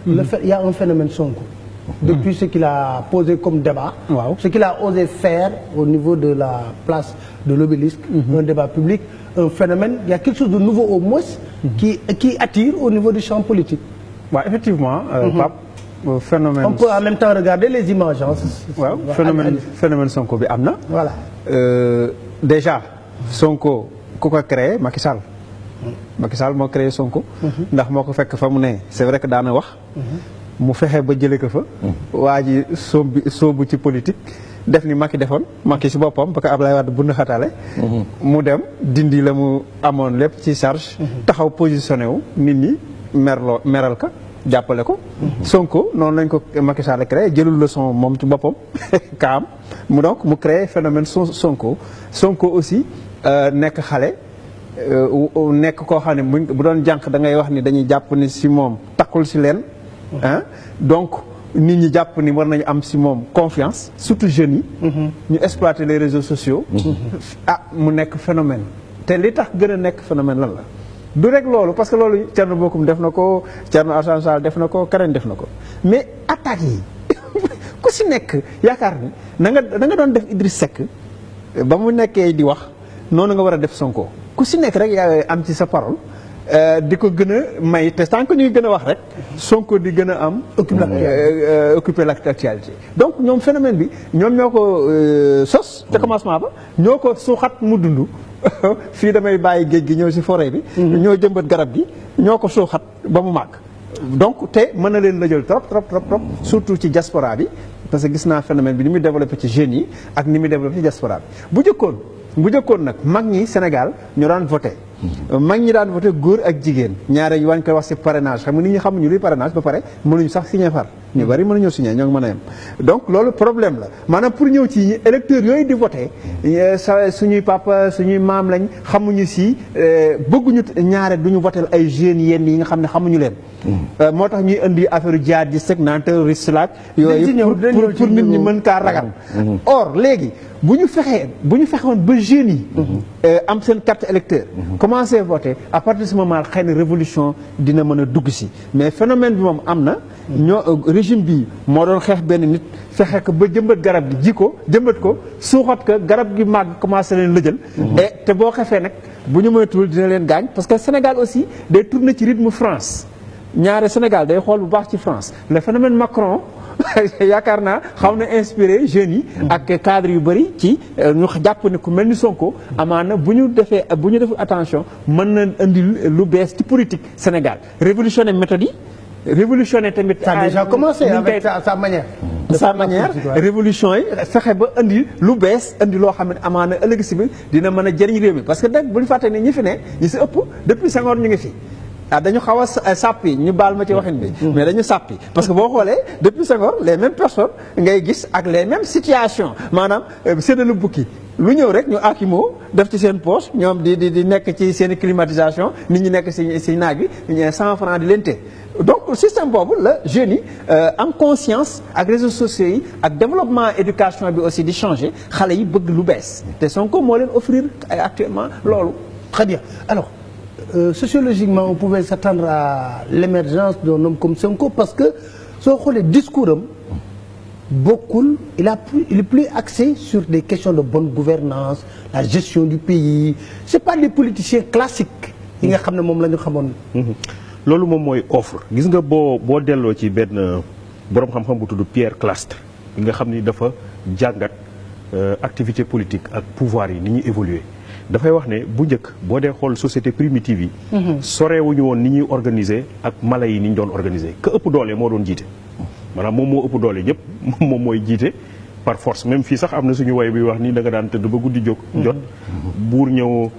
il y a un phénomène Sonko. Depuis ce qu'il a posé comme débat, ce qu'il a osé faire au niveau de la place de l'Obélisque, un débat public, un phénomène, il y a quelque chose de nouveau au moins qui attire au niveau du champ politique. Effectivement, Pape, phénomène... On peut en même temps regarder les images. Phénomène Sonko bi am na. Voilà. Déjà, Sonko ku ko créé Macky Sall. Macky Sall moo créé Sonko. ndax moo ko fekk fa mu ne c'est vrai que daana wax. mu fexe ba jëlee ko fa. waa ji soobu ci politique def ni Macky defoon Macky si boppam parce que Ablaye Wade bu na xataale mu dem dindi la mu amoon lépp ci charge. taxaw positionné wu nit ñi meral ka jàppale ko. Sonko noonu lañ ko Macky Sall créé jëlul leçon moom ci boppam kaam mu créé phénomène Sonko aussi nekk xale. nekk koo xam ne bu doon jànq da ngay wax ni dañuy jàpp ni si moom takkul si leen. Donc nit ñi jàpp ni war nañu am si moom confiance surtout jeunes yi. ñu exploiter les réseaux sociaux. Mu nekk phénomène. te li tax gën a nekk phénomène lan la du rek loolu parce que loolu Thierno Bocoum def na ko Thierno Alassane Sall def na ko keneen def na ko mais attaques yi ku si nekk yaakaar ni na nga doon def Idriss Seck ba mu nekkee di wax noonu nga war a def Sonko ku si nekk rek yaa am ci sa parole. di ko gën a may te tant que ñu ngi gën a wax rek Sonko di gën a am occuper l'actualité donc ñoom phénomène bi ñoom ñoo ko sos te commencement ba ñoo ko suuxat mu dund fii damay bàyyi géej gi ñëw si forêt bi ñoo jëmbat garab gi ñoo ko suuxat ba mu màgg donc te mën na leen la jël trop surtout ci diaspora bi parce que gis naa phénomène bi ni muy développé ci jeunes yi ak ni muy développé ci diaspora bi bu jëkkoon nag mag ñi Sénégal ñu daan voté mag ñi daan voté góor ak jigéen ñaare ñu wañ koy wax ci parrainage xam nga nit ñi xamuñu luy parrainage ba pare mënuñu sax signé far ñu bari mënuñoo signé ñoo ngi mën a yem donc loolu problème la maanaam pour ñëw ci électeurs yooyu di voté suñuy papa suñuy maam lañ xamuñu si bëgguñu ñaare duñu votel ay jeunes yenn yi nga xam ne xamuñu leen moo tax ñuy indi affaire jihadiste ak naan terroriste laak yooyu pour nit ñi mën kaa ragal or léegi bu ñu fexewoon ba jeunes yi am seen carte électeur commencé voter à partir de ce moment xëy na révolution dina mën a dugg si mais phénomène bi moom am na régime bi moo doon xeex benn nit fexe ko ba jëmbat garab gi jëmbat ko suuxat ko garab gi màgg commencé leen lëjal et te boo xefee nag bu ñu moytuwul dina leen gaañ parce que Sénégal aussi day tourner ci rythme France ñaare Sénégal day xool bu baax ci France le phénomène Macron yaakaar naa xaw na inspiré jeunes yi ak cadre yu bëri ci ñu jàpp ne ku mel ni Sonko amaana bu ñu defee attention mën na indi lu bees ci politique Sénégal révolutionner méthode yi révolutionner tamit. ça a déjà commencé avec sa manière. sa manière révolution yi fexe ba indi lu bees indi loo xam ne amaana ëllëg si bi dina mën a jëriñ réew mi parce que nag bu ñu fàtte ne ñi fi ne ñi si ëpp depuis Senghor ñu ngi fi. dañu xaw a sàppi ñu baal ma ci waxin bi mais dañu sàppi parce que boo xoolee depuis Senghor les mêmes personnes ngay gis ak les mêmes situations maanaam séddalu bukki lu ñëw rek ñu akimoo def ci seen poche ñoom di nekk ci seen climatisation nit ñi nekk si naaj bi 100 francs di leen te donc système boobu la jeunes yi am conscience ak réseaux sociaux yi ak développement éducation bi aussi di changer xale yi bëgg lu bees te Sonko moo leen offrir actuellement loolu. Très bien alors. Sociologiquement on pouvait s'attendre à l'émergence d'un homme comme Sonko parce que soo xoolee discours am bokkul il est plus axé sur des questions de bonne gouvernance la gestion du pays c'est pas des politiciens classiques yi nga xam ne moom la ñu xamoon. loolu moom mooy offre gis nga boo delloo ci benn boroom xam-xam bu tudd Pierre Clastre yi nga xam ni dafa jàngat activité politique ak pouvoir yi ni ñuy évoluer dafay wax ne bu njëkk boo dee xool société primitive yi sorewuñu woon ni ñuy organiser ak mala yi ni ñu doon organiser que ëpp doole moo doon jiite maanaam moom moo ëpp doole ñëpp moom mooy jiite par force même fii sax am na suñu woy bi wax ni da nga daan tëdd ba guddi jot buur ñëw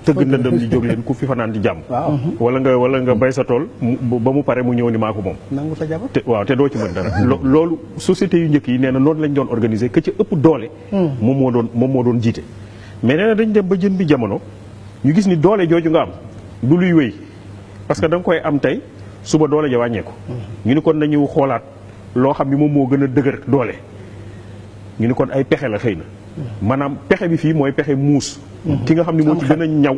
tëgg ndëndëm di jóg leen ku fi fanaan di jàmm wala nga bay sa tool ba mu pare mu ñëw ni maa ko moom nangu sa jabar te doo ci mën dara loolu société yu njëkk yi nee na noonu lañ doon organiser que ci ëpp doole moom moo doon jiite mais nee na dañ dem ba jën bi jamono ñu gis ni doole jooju nga am du luy wéy parce que da nga koy am tey suba doole ja wàññeeku. ñu ni kon nañu xoolaat loo xam ni moom moo gën a dëgër doole ñu ni kon ay pexe la xëy na maanaam pexe bi fii mooy pexe muus ki nga xam ni moo ci gën a ñaw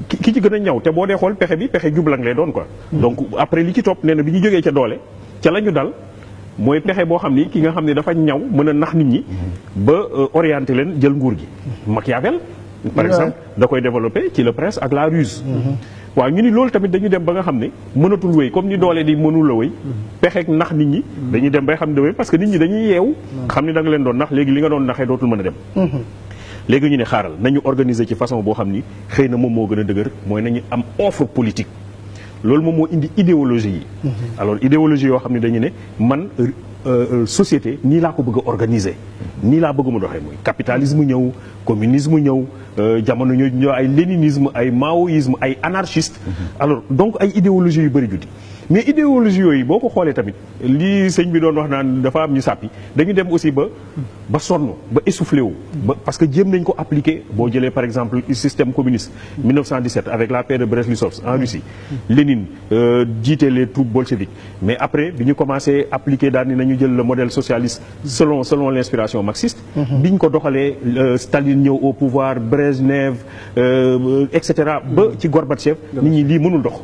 ki ci gën a ñaw te boo dee xool pexe bi pexe jublang lay doon quoi. donc après li ci topp nee na bi ñu jógee ca doole ca la ñu dal mooy pexe boo xam ni ki nga xam ne dafa ñaw mën a nax nit ñi ba orienté leen jël nguur gi. Machiavel par exemple da koy développé ci le prince ak la ruse. waaw ñu ni loolu tamit dañu dem ba nga xam ne mënatul wéy comme ni doole di mënul la wéy pexeek nax nit ñi dañuy dem bay xam ne wéy parce que nit ñi dañuy yeewu xam ni da nga leen doon nax léegi li nga doon naxee dootul mën a dem léegi ñu ne xaaral nañu organiser ci façon boo xam ni xëy na moom moo gën a dëgër mooy nañu am offre politique loolu moom moo indi idéologie yi alors idéologie yoo xam ne dañu ne man société nii laa ko bëgg a organiser nii laa bëgg mu doxee mooy capitalisme ñëw communisme ñëw jamono ñoo ay léninisme ay maoïsme ay anarchiste alors donc ay idéologie yu bëri juddi mais idéologie yooyu boo ko xoolee tamit lii sëñ bi doon wax naan dafa am ñu sàppi dañu dem aussi ba sonn ba essoufflé wu ba parce que jéem nañ ko appliquer boo jëlee par exemple système communiste 1917 avec la paix de Brest-Litovsk en Russie Lénine jiite les troupes bolcheviques mais après bi ñu commencé appliquer daal ni nañu jël le modèle socialiste selon l'inspiration marxiste bi ñu ko doxalee Staline ñëw au pouvoir Brezhnev et cetera ba ci Gorbatchev nit ñi lii mënul dox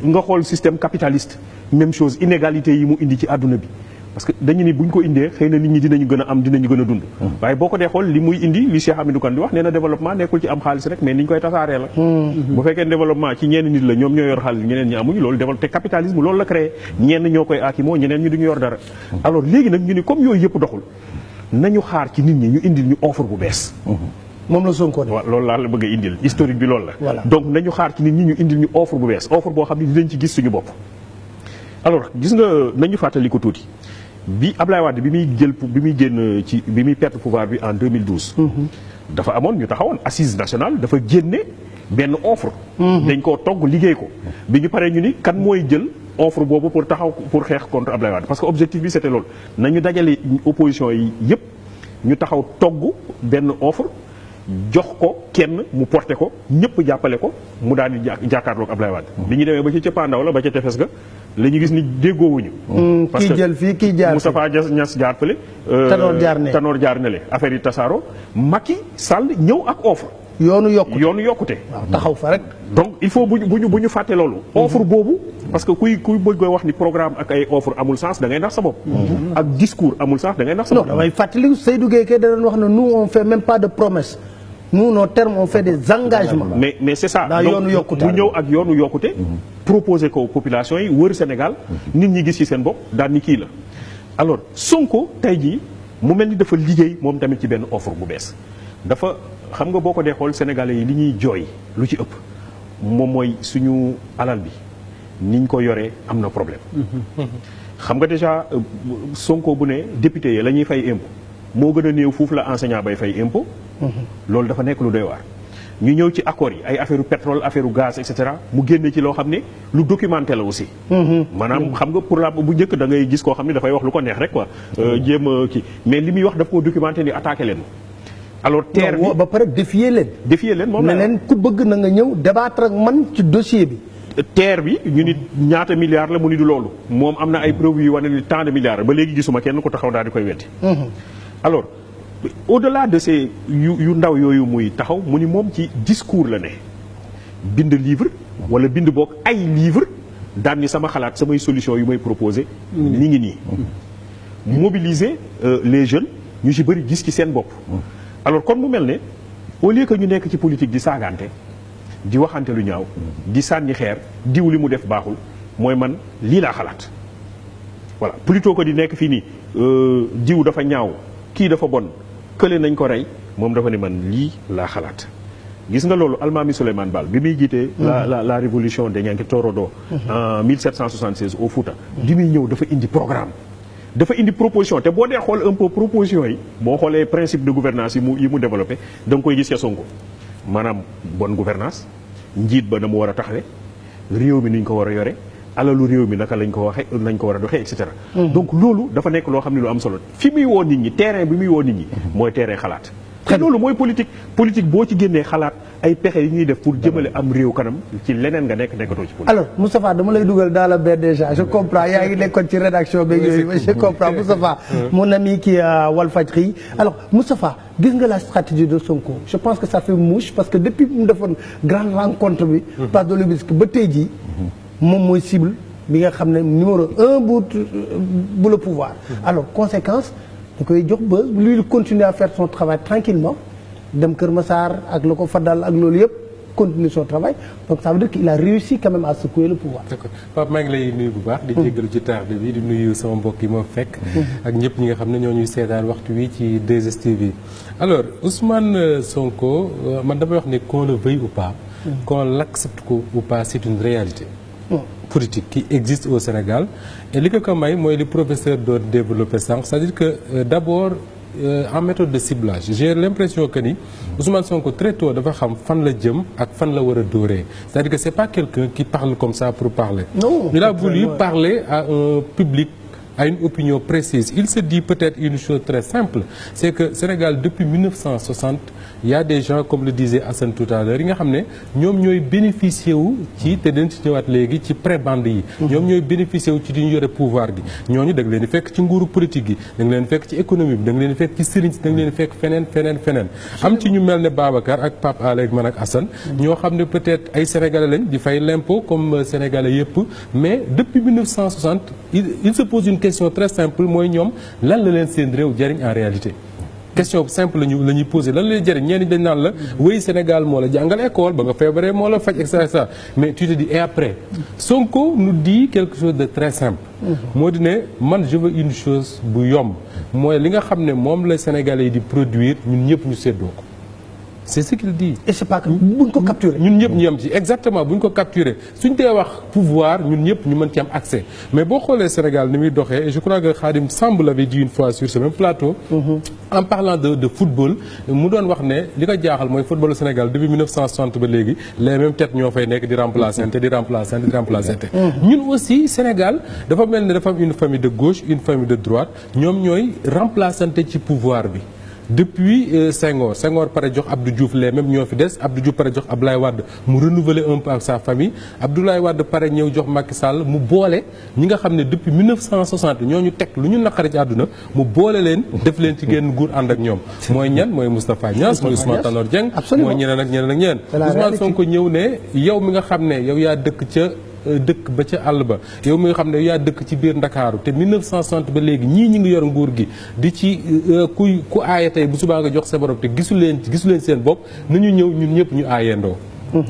nga xool système capitaliste même chose inégalité yi mu indi ci àdduna bi parce que dañu ni buñ ko indee xëy na nit ñi dinañu gën a am dinañu gën a dund waaye boo ko dee xool li muy indi li Cheikh Hamidou Kane di wax nee na développement nekkul ci am xaalis rek mais ni ñu koy tasaaree la bu fekkee développement ci ñenn nit la ñoom ñoo yor xaalis ñeneen ñi amuñu loolu développé te capitalisme loolu la créé ñenn ñoo koy aakimoo ñeneen ñi duñu yor dara alors léegi nag ñu ni comme yooyu yëpp doxul nañu xaar ci nit ñi ñu indil ñu offre bu bees moom la Sonko waaw loolu laa la bëgg a indil historique bi loolu la voilà. donc nañu xaar ci nit ñi ñu indil ñu offre bu bees offre boo xam ne dinañ ci gis suñu bopp alors gis nga nañu fàttali ko tuuti bi Ablaye Wade bi muy génn ci bi muy perte pouvoir bi en 2012 dafa amoon ñu taxawoon assise nationale dafa génne benn offre dañ koo togg liggéey ko bi ñu paree ñu ni kan mooy jël offre boobu pour taxaw pour xeex contre Ablaye Wade parce que objectif bi c'était loolu nañu dajale opposition yi yëpp ñu taxaw togg benn offre jox ko kenn mu porté ko ñëpp jàppale ko mu daal di jàkkaarloog Ablaye Wade bi ñu demee ba ci cëppaandaw la ba ca tefes ga la ñu gis ni déggoowuñu parce que kii jël fii kii jaar Moustapha Niasse jaar fële Tanor jaar ne le affaire yi tasaaro Macky Sall ñëw ak offre yoonu yokkute waaw taxaw fa rek donc il faut bu ñu fàtte loolu offre boobu parce que kuy bëgg wax ni programme ak ay offre amul sens da ngay nax sa bopp ak discours amul sens da ngay nax sa bopp non damay fàttali Seydou Gueye kay da doon wax ne nous on fait même pas de promesse nous nos termes on fait des engagements mais c'est ça yoonu yokkute bu ñëw ak yoonu yokkute proposer ko population yi wër Sénégal nit ñi gis ci seen bopp daal ni kii la alors Sonko tey jii mu mel ni dafa liggéey moom tamit ci benn offre bu bees dafa xam nga boo ko dee xool sénégalais yi li ñuy jooy lu ci ëpp moom mooy suñu alal bi niñ ko yoree am na problème xam nga déjà Sonko bu ne député yi la ñuy fay impôt moo gën a néew foofu la enseignant bay fay impôt loolu dafa nekk lu doy waar ñu ñëw ci accords yi ay affaire pétrole affaire gaz et cetera mu génne ci loo xam ne lu documenté la aussi maanaam xam nga pour la bu njëkk da ngay gis koo xam ne dafay wax lu ko neex rek quoi jéem a kii mais li muy wax daf koo documenté ni attaqué leen alors terre bi ba pare défier leen moom ne leen ku bëgg na nga ñëw débattre ak man ci dossier bi terre bi ñu nit ñaata milliards la mu ni du loolu moom am na ay preuves yu wane ni tant de milliards ba léegi gisuma kenn ko taxaw daal di koy weddi alors au-delà de ces yu ndaw yooyu muy taxaw mu ni moom ci discours la ne bind livre wala bind boog ay livre daan ni sama xalaat samay solution yu may proposé ni ngi nii mobiliser les jeunes ñu ci bëri gis ci seen bopp alors kon mu mel ne au lieu que ñu nekk ci politique di saagante di waxante lu ñaaw di sànni xeer diw li mu def baaxul mooy man lii laa xalaat voilà plutôt que di nekk fii nii diw dafa ñaaw kii dafa bon kële nañ ko rey moom dafa ne man lii laa xalaat gis nga loolu Almaami Souleymane Baal bi muy jiitee la révolution de Ñanki Torodo en 1776 au Fouta di muy ñëw dafa indi programme dafa indi proposition te boo dee xool un peu proposition yi boo xoolee principe de gouvernance yi mu développé da nga koy gis ca Sonko maanaam bonne gouvernance njiit ba na mu war a taxawee réew mi ni ñu ko war a yore alalu réew mi naka lañ ko waxee nañ ko war a doxee et cetera donc loolu dafa nekk loo xam ne lu am solo fi muy woo nit ñi terrain bi muy woo nit ñi mooy terrain xalaat te loolu mooy politique boo ci génnee xalaat ay pexe yu ñuy def pour jëmale am réew kanam ci leneen nga nekkatoo ci politique. alors Moustapha dama lay dugal dans le bain déjà je comprends yaa ngi nekkoon ci rédaction beeg yooyu je comprends Moustapha mon ami qui Walfadjri alors Moustapha gis nga la stratégie de Sonko je pense que ça fait mouche parce que depuis mu defoon grande rencontre bi place de l'Obélisque ba tey jii moom mooy cible bi nga xam ne numéro 1 bu le pouvoir alors conséquence da koy jox buzz lui il continue à faire son travail tranquillement dem Kër Massar ak la ko fa dal ak loolu yëpp continue son travail donc ça veut dire qu'il a réussi quand même à secouer le pouvoir. d'accord Pape maa ngi lay nuyu bu baax. di jéggalu ci tardé bi di nuyu sama mbokk yi ma fekk. ak ñëpp ñi nga xam ne ñoo ñuy seetaan waxtu wi ci 2STV. alors Ousmane Sonko man damay wax ne qu'on le veuille ou pas. qu'on l'accepte ou pas c'est une réalité. politique qui existe au Sénégal et li ko may mooy li professeur doon développé sànq c'est-à-dire que d'abord en méthode de ciblage j'ai l'impression que ni Ousmane Sonko très tôt dafa xam fan la jëm ak fan la war a dóoree c'est-à-dire que c'est pas quelqu'un qui parle comme ça pour parler. Non, il a voulu parler à un public, à une opinion précise. Il se dit peut-être une chose très simple, c'est que Sénégal depuis 1960 il y a des gens comme le disait Assane tout à l'heure yi nga xam ne ñoom ñooy bénéficier wu ci te dañ ci ñëwaat léegi ci prébande yi. ñoom ñooy bénéficier wu ci di ñu yore pouvoir gi. ñooñu da nga leen di fekk ci nguuru politique gi da nga leen fekk ci économie bi da nga leen fekk ci sëriñ si da nga leen fekk feneen. am ci ñu mel ne Babacar ak Pape Alé ak man ak Assane ñoo xam ne peut-être ay sénégalais lañ di fay l'impôt comme sénégalais yëpp mais depuis 1960 il se pose une question très simple mooy ñoom lan la leen seen réew jariñ en réalité. question simple la ñuy posé lan lay jëriñ ñenn ñi dañ naan la wéy Sénégal moo la jàngal école ba nga feebaree moo la faj et cetera mais tu te dis et après Sonko nous dit quelque chose de très simple. moo di ne man je veux une chose bu yomb mooy li nga xam ne moom la Sénégalais yi di produire ñun ñëpp ñu séddoo ko. c'est ce qu'il dit. et c'est pas que buñ ko capturer. ñun ñëpp ñu yem ci exactement buñ ko capturer suñ dee wax pouvoir ñun ñëpp ñu mën ci am accès mais boo xoolee Sénégal ni muy doxee et je crois que Khadim Samb l'avait dit une fois sur ce même plateau. En parlant de football mu doon wax ne li ko jaaxal mooy footballu Sénégal depuis 1960 ba léegi les mêmes têtes ñoo fay nekk di remplacer ñun aussi Sénégal dafa mel ne dafa am une famille de gauche une famille de droite ñoom ñooy remplaçante ci pouvoir bi. Depuis Senghor pare jox Abdou Diouf les mêmes ñoo fi des Abdou Diouf pare jox Abdoulaye Wade mu renouveler un peu ak sa famille Abdoulaye Wade pare ñëw jox Macky Sall mu boole ñi nga xam ne depuis 1960 ñoo ñu teg lu ñu naqari ci àdduna mu boole leen def leen ci génn nguur ànd ak ñoom mooy ñan mooy Moustapha Niasse mooy Ousmane Tanor Dieng mooy ñeneen ak ñeneen Ousmane Sonko ñëw ne yow mi nga xam ne yow yaa dëkk ba ca àll ba yow mi nga xam ne yaa dëkk ci biir Ndakaaru te 1960 ba léegi ñii ñi ngi yor nguur gi di ci ku aaye tey bu subaa nga jox sa borom te gisu leen seen bopp nañu ñëw ñun ñëpp ñu aayendoo.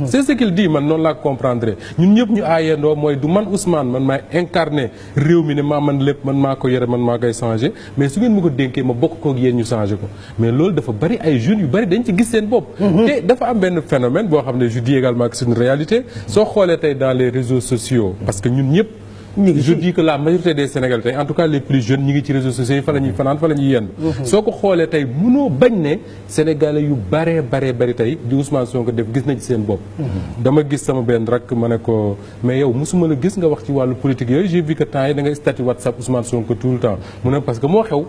c'est ce qu'il dit man noonu laa comprendre ñun ñëpp ñu aayendoo mooy du man Ousmane man maay incarné réew mi ne maa man lépp man maa ko yore man maa koy changé mais su ngeen ma ko dénkee ma bokk koog yéen ñu changé ko mais loolu dafa bari ay jeunes yu bari dañ ci gis seen bopp. te dafa am benn phénomène boo xam ne je dis également que c'est une réalité soo xoolee tey dans les réseaux sociaux parce que ñun ñëpp. je dis que la majorité des Sénégalais tey en tout cas les plus jeunes ñi ngi ci réseaux sociaux yi fa la ñuy fanaan fa la ñuy yenn soo ko xoolee tey mënoo bañ ne Sénégalais yu bare bari tey di Ousmane Sonko def gis nañ ci seen bopp dama gis sama benn rak ma ne ko mais yow mosuma la gis nga wax ci wàllu politique yooyu j'ai vu que temps yi da ngay statut WhatsApp Ousmane Sonko tout le temps mu ne parce que moo xew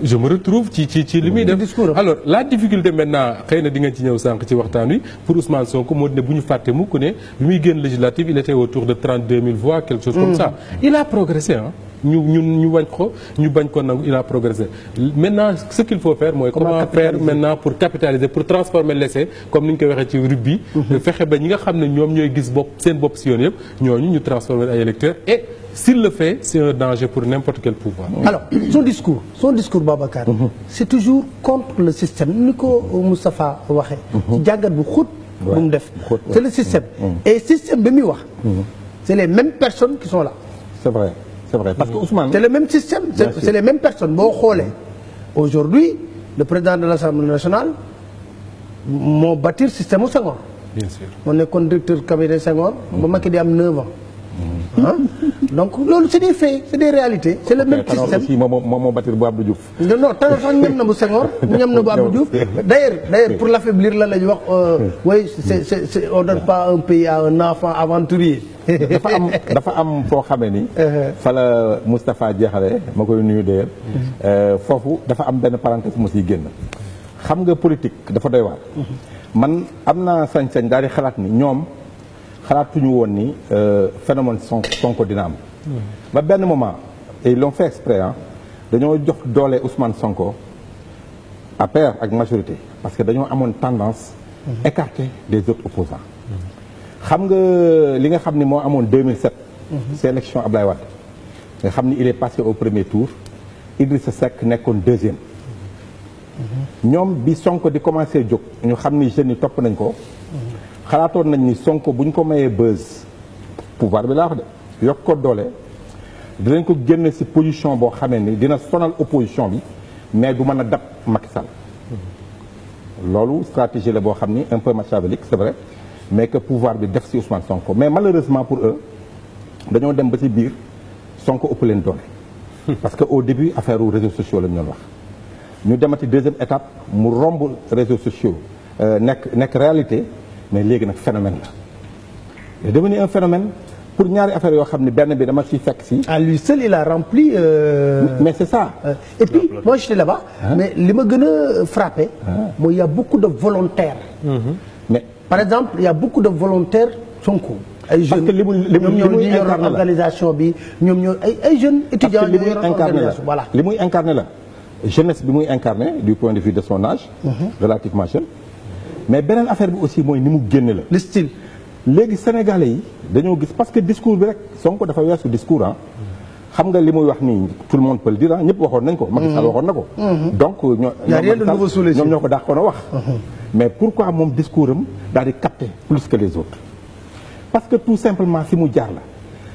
je me retrouve ci li muy def alors la difficulté maintenant xëy na di nga ci ñëw sànq ci waxtaan wi pour Ousmane Sonko moo di ne bu ñu fàtte mukk ne bi muy génn législative il était autour de 32 000 voix quelque chose comme ça il a progressé ñu bañ ko nangu il a progressé maintenant ce qu'il faut faire mooy comment faire maintenant pour capitaliser pour transformer l'essai comme ni ñu koy waxee ci rugby fexe ba ñi nga xam ne ñoom ñooy gis seen bopp si yoon yëpp ñooñu ñu transformer ay électeurs et s'il le fait c'est un danger pour n'importe quel pouvoir. Alors son discours Babacar c'est toujours contre le système ni ko Moustapha waxee ci jàngat bu xóot bu mu def c'est le système et système bi muy wax c'est les mêmes personnes qui sont là. C'est vrai parce que Ousmane. C'est le même système c'est les mêmes personnes boo xoolee aujourd'hui le président de l'Assemblée nationale moo bâtir système u Senghor. Bien sûr moo nekkoon directeur cabinet Senghor ba Macky di am 9 ans. donc loolu c'est des faits c'est des réalités. c'est le même système aussi moo bâtir bu Abdou Diouf. non Tanor sax ñam na bu Senghor ñam na bu Abdou Diouf d'ailleurs pour l'affaiblir la ñuy wax oui c'est on donne pas un pays à un enfant aventurier. dafa am foo xamee ni. fa la Moustapha jeexale ma koy nuyu d'ailleurs. foofu dafa am benn parenthèse mu siy génn. xam nga politique dafa doy waar. man am naa sañ-sañ daal di xalaat ni ñoom xalaatuñu woon ni phénomène Sonko dina am. ba benn moment et ils l'ont fait exprès dañoo jox doole Ousmane Sonko APR ak majorité parce que dañoo amoon tendance écarter des autres opposants xam nga li nga xam ni moo amoon 2007 c'est élection Ablaye Wade nga xam ni il est passé au premier tour Idrissa Seck nekkoon deuxième ñoom bi Sonko di commencé jóg ñu xam ni jeunes yi topp nañ ko xalaatoon nañ ni Sonko bu ñu ko mayee buzz pouvoir bi laa wax de yokk ko doole dinañ ko génn ci position boo xamee ni dina sonal opposition bi mais du mën a dab Macky Sall loolu stratégie la boo xam ni un peu machiavélique c'est vrai mais que pouvoir bi def ci Ousmane Sonko mais malheureusement pour eux dañoo dem ba ci biir Sonko ëpp leen doole parce que au début affaire aux réseaux sociaux lañ doon wax ñu demati deuxième étape mu romb réseaux sociaux nekk réalité mais léegi nag phénomène la il est devenu un phénomène pour ñaari affaire yoo xam ne benn bi dama ciy fekk si. à lui seul il a rempli. mais c'est ça. Et puis moi j'étais là-bas. mais li ma gën a frappé. mooy il y a beaucoup de volontaires. mais par exemple il y a beaucoup de volontaires Sonko. ay jeunes parce que ñoom ñoo yor organisation bi ñoom ñoo ay jeunes étudiants ñoo yor organisation voilà. li muy incarné la jeunesse bi muy incarné du point de vue de son âge. relativement jeune. mais beneen affaire bi aussi mooy ni mu génne la. le style. léegi sénégalais yi dañoo gis parce que discours bi rek Sonko dafa weesu discours xam nga li muy wax nii tout le monde peut le dire ñëpp waxoon nañ ko. Macky Sall waxoon na ko. donc ñoom ñoo ko dàqoon a wax. mais pourquoi moom discours am daal di capter plus que les autres. parce que tout simplement fi mu jaar la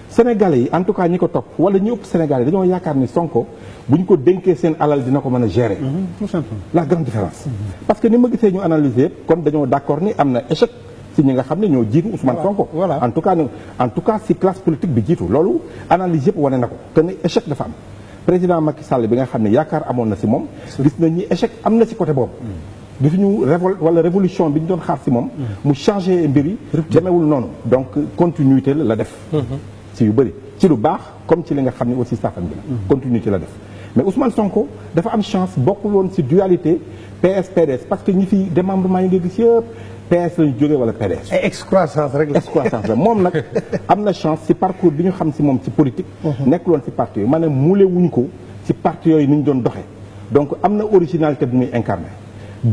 sénégalais yi en tout cas ñi ko topp wala ñi ëpp sénégalais dañoo yaakaar ni Sonko bu ñu ko dénkee seen alal dina ko mën a gérer. tout simplement la grande différence. parce que ni ma gisee ñu analyser kon dañoo d'accord ni am na échec. si ñi nga xam ne ñoo jiitu Ousmane Sonko. voilà en tout cas si classe politique bi jiitu loolu analyse yëpp wane na ko que ni échec dafa am président Macky Sall bi nga xam ne yaakaar amoon na si moom. gis nañ ni échec am na si côté boobu. gisuñu révolution bi ñu doon xaar si moom. mu changé mbir yi. demewul noonu donc continuité la def. si yu bëri ci lu baax comme ci li nga xam ne aussi safan bi la. continuité la def mais Ousmane Sonko dafa am chance bokkul woon si dualité PS PDS parce que ñi fi démembrement yi nga gis yëpp. PS lañu jógee wala PDS. ay excroissance rek la. excroissance la moom nag am na chance ci parcours bi ñu xam ci moom ci politique. nekkul woon ci parti yooyu maanaam muule wuñ ko ci parti yooyu ni ñu doon doxee. donc am na originalité bi muy incarné.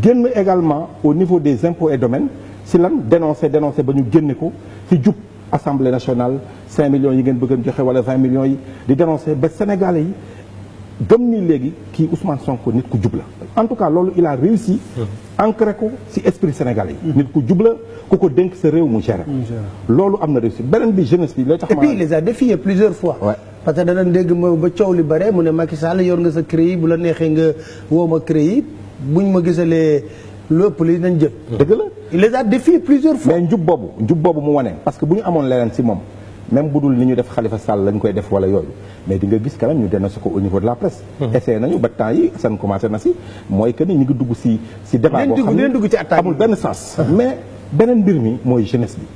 génn également au niveau des impôts et domaines ci lan dénoncé ba ñu génne ko ci jub assemblée nationale 5 millions yi ngeen bëgg a joxe wala 20 millions yi di dénoncé ba Sénégalais yi gëm ni léegi kii Ousmane Sonko nit ku jub la. en tout cas loolu il a réussi. ancré ko ci esprit sénégalais yi. nit ku jub la ku ko dénk sa réew mu gérer. loolu am na réussi beneen bi jeunesse bi lay tax. et puis il les a défiés plusieurs fois. Ouais. parce que danañ dégg ma ba coow li bare mu ne Macky Sall yor nga sa CREI bu la neexee nga woo ma CREI buñ ma gisalee lu ëpp li nañ jël. dëgg la il les a défiés plusieurs fois. mais njub boobu mu wane parce que bu ñu amoon leneen ci moom même bu dul ni ñu def Khalifa Sall lañ koy def wala yooyu mais di nga gis quand même ñu dénoncé ko au niveau de la presse. essayé nañu ba temps yi seen commencé na ci mooy que ni ñu ngi dugg ci débat boo xam ne amul benn sens. mais beneen mbir mi mooy jeunesse bi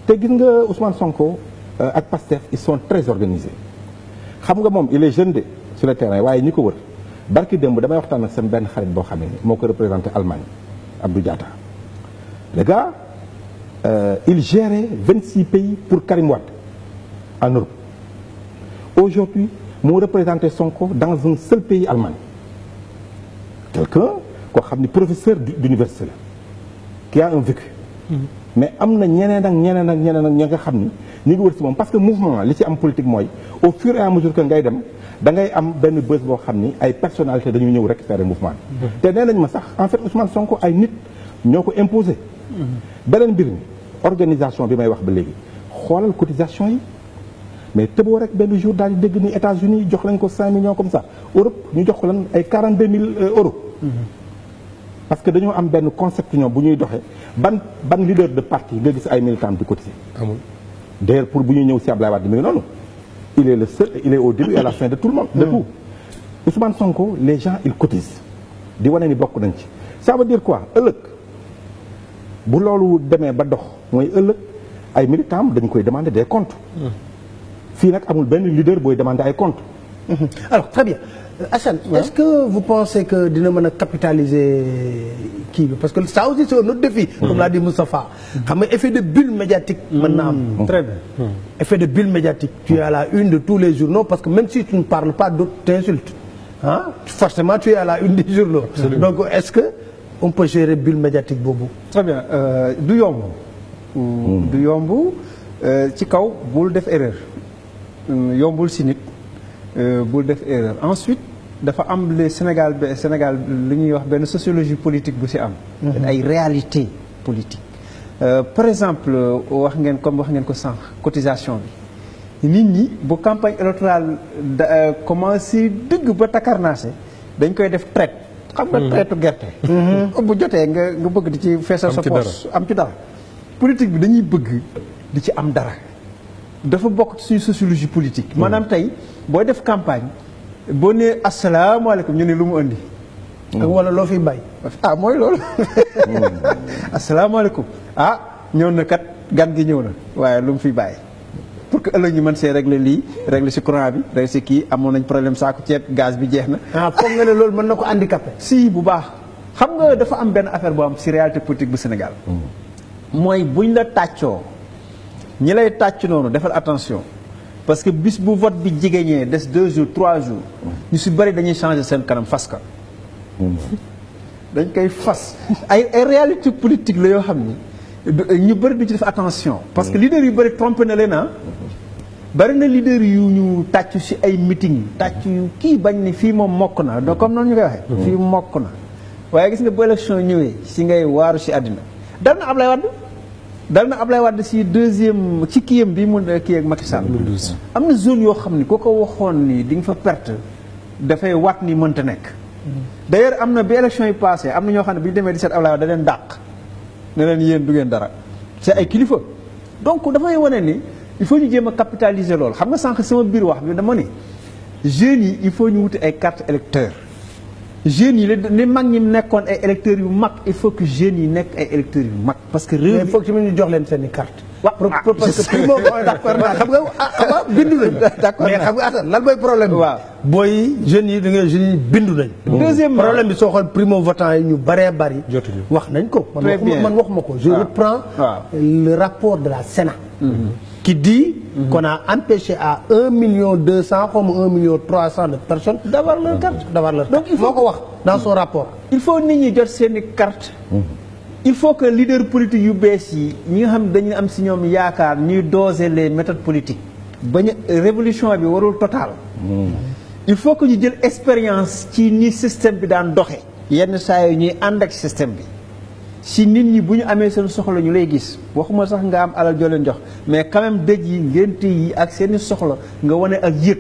te gis nga Ousmane Sonko ak Pastef ils sont très organisés xam nga moom il est jeune de sur le terrain waaye ñi ko wër barki démb damay waxtaan ak seen benn xarit boo xam ne moo ko représenté Allemagne Abdou Diatta le gars il gérait 26 pays pour Karim Wade en Europe aujourd'hui moo représenté Sonko dans un seul pays Allemagne quelqu'un koo xam ni professeur d'université la qui a un vécu mais am na ñeneen ak ñi nga xam ni ñu ngi wër ci moom parce que mouvement li ci am politique mooy au fur et à mesure que ngay dem da ngay am benn bés boo xam ni ay personnalité dañuy ñëw récupérer mouvement bi te nee nañ ma sax en fait Ousmane Sonko ay nit ñoo ko imposé beneen mbir mi organisation bi may wax ba léegi xoolal cotisation yi mais tëboo rek benn jour daal di dégg ni États-Unis jox lañ ko 5 millions comme ça Europe ñu jox ko lan ay 42 000 euros parce que dañoo am benn concept ñoom bu ñuy doxee ban leader de parti nga gis ay militants di cotiser amul d'ailleurs pour bu ñuy ñëw si Abdoulaye Wade mi ngi noonu il est le seul il est au début et à la fin de tout le monde de tout Ousmane Sonko les gens ils cotisent di wane ni bokk nañ ci ça veut dire quoi ëllëg bu loolu demee ba dox mooy ëllëg ay militants dañ koy demander des comptes fii nag amul benn leader booy demander ay comptes alors très bien Assane, est-ce que vous pensez que dina mën a capitaliser kii bi parce que ça aussi c'est un autre défi. Comme l'a dit Moustapha. xam nga effet de bulle médiatique. mën na am très bien. effet de bulle médiatique. Tu es à la une de tous les journaux parce que même si tu ne parles pas d'autres t'insultes. Forcément tu es à la une des journaux. Absolument. Donc est-ce que on peut gérer bulle médiatique boobu. très bien du yomb. du yomb ci kaw bul def erreur. yombul si nit bul def erreur ensuite dafa am le Sénégal lu ñuy wax benn sociologie politique bu si am. ay réalité politique. par exemple wax ngeen ko sànq cotisation bi nit ñi bu campagne électorale commencé dëgg ba takarnaase dañ koy def traite. xam nga traite gerte. bu jotee nga bëgg di ci feesal sa poche am ci dara. politique bi dañuy bëgg di ci am dara. dafa bokk ci suñu sociologie politique. maanaam tey booy def campagne boo nee asalaamaaleykum ñu ne lu mu andi. ak wala loo fiy bay. mooy loolu. asalaamaaleykum ñëw na kat gan gi ñëw na waaye lu mu fiy bàyyi. pour que ëllëg ñu mën see régler lii régler si courant bi régler si kii amoon nañ problème saako ceeb gaz bi jeex na. foog nga ne loolu mën na ko handicapé. si bu baax xam nga dafa am benn affaire boo am si réalité politique bu Sénégal. mooy buñ la tàccoo. ñi lay tàcc noonu defal attention parce que bis bu vote bi jigéñee des 2 jours 3 jours ñu si bëri dañuy changer seen kanam fas ka dañ koy fas ay réalité politique la yoo xam ni ñu bëri du ci def attention parce que leader yu bëri trompé na leen bëri na leader yu ñu tàcc si ay meeting tàcc yu kii bañ ni fii moom mokk na donc comme noonu ñu koy waxee fii mokk na waaye gis nga bu élection ñëwee si ngay waaru si àddina dal na Ablaye Wade si deuxième ci kiyam bi mu kii ak Macky Sall am na zone yoo xam ni koo ko waxoon ni di nga fa perte dafay wat ni mënta nekk. d'ailleurs am na bi élection yi passé am na ñoo xam ne bi ñu demee di seet Ablaye Wade da leen dàq ne leen yéen du ngeen dara c'est ay kilifa. donc dafay wane ni il faut ñu jéem a capitaliser loolu xam nga sànq sama biir wax bi dama ni jeunes yi il faut ñu wuti ay carte électeur jeunes yi li mag ñi nekkoon ay électeurs yu mag il faut que jeunes yi nekk ay électeurs yu mag. parce que réew mi il faut que ñu jox leen seen i carte. waaw parce que primo d'accord naa xam nga bindu nañu. d'accord mais xam nga Assane lan mooy problème bi. waaw booy jeunes yi da nga jeunes yi bindu nañu. deuxièmement problème bi soo xool primo votant yi ñu bëree bëri. jotuñu wax nañ ko. très bien man waxuma ko. je reprends le rapport de la Sénat. qui dit qu'on a empêché à 1,2 million comme 1,3 million de personnes d'avoir leur carte. Donc il faut ko wax dans son rapport. il faut nit ñi jot seeni carte. il faut que leader politique yu bees yi ñi nga xam dañu am si ñoom yaakaar ñuy doser les méthodes politiques. bañ révolution bi warul total. il faut que ñu jël expérience ci ni système bi daan doxe yenn saa yi ñuy ànd ak système bi. si nit ñi bu ñu amee seen soxla ñu lay gis waxuma sax nga am alal joo leen jox mais quand même dëj yi ngénte yi ak seeni soxla nga wane ak yëg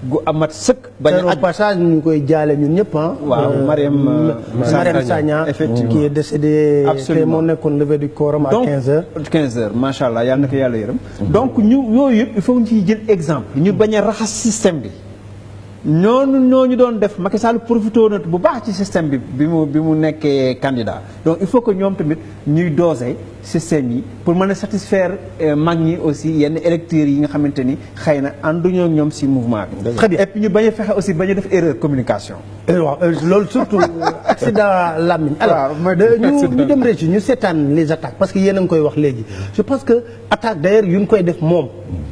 gu amat sëkk. bañ a passage ñu koy jaale ñun ñëpp waaw Mariam Sagna effectivement qui est décédé. absolument te moo nekkoon levée du corps à 15h. 15h macha allah yàlla na ko yàlla yërëm. donc ñu yooyu yëpp il faut ñu ciy jël exemple. ñu bañ a raxas système bi. ñooñu doon def Macky Sall profité na bu baax ci système bi mu nekkee candidat donc il faut que ñoom tamit ñuy doser système yi pour mën a satisfaire mag ñi aussi yenn électeurs yi nga xamante ni xëy na ànduñoo ñoom si mouvement bi. très bien et puis ñu bañ a fexe aussi bañ a def erreur communication. waaw loolu surtout accident Lamine. alors ñu dem rek ñu seetaan les attaques parce que yéen a ngi koy wax léegi je pense que attaque d'ailleurs yu ñu koy def moom.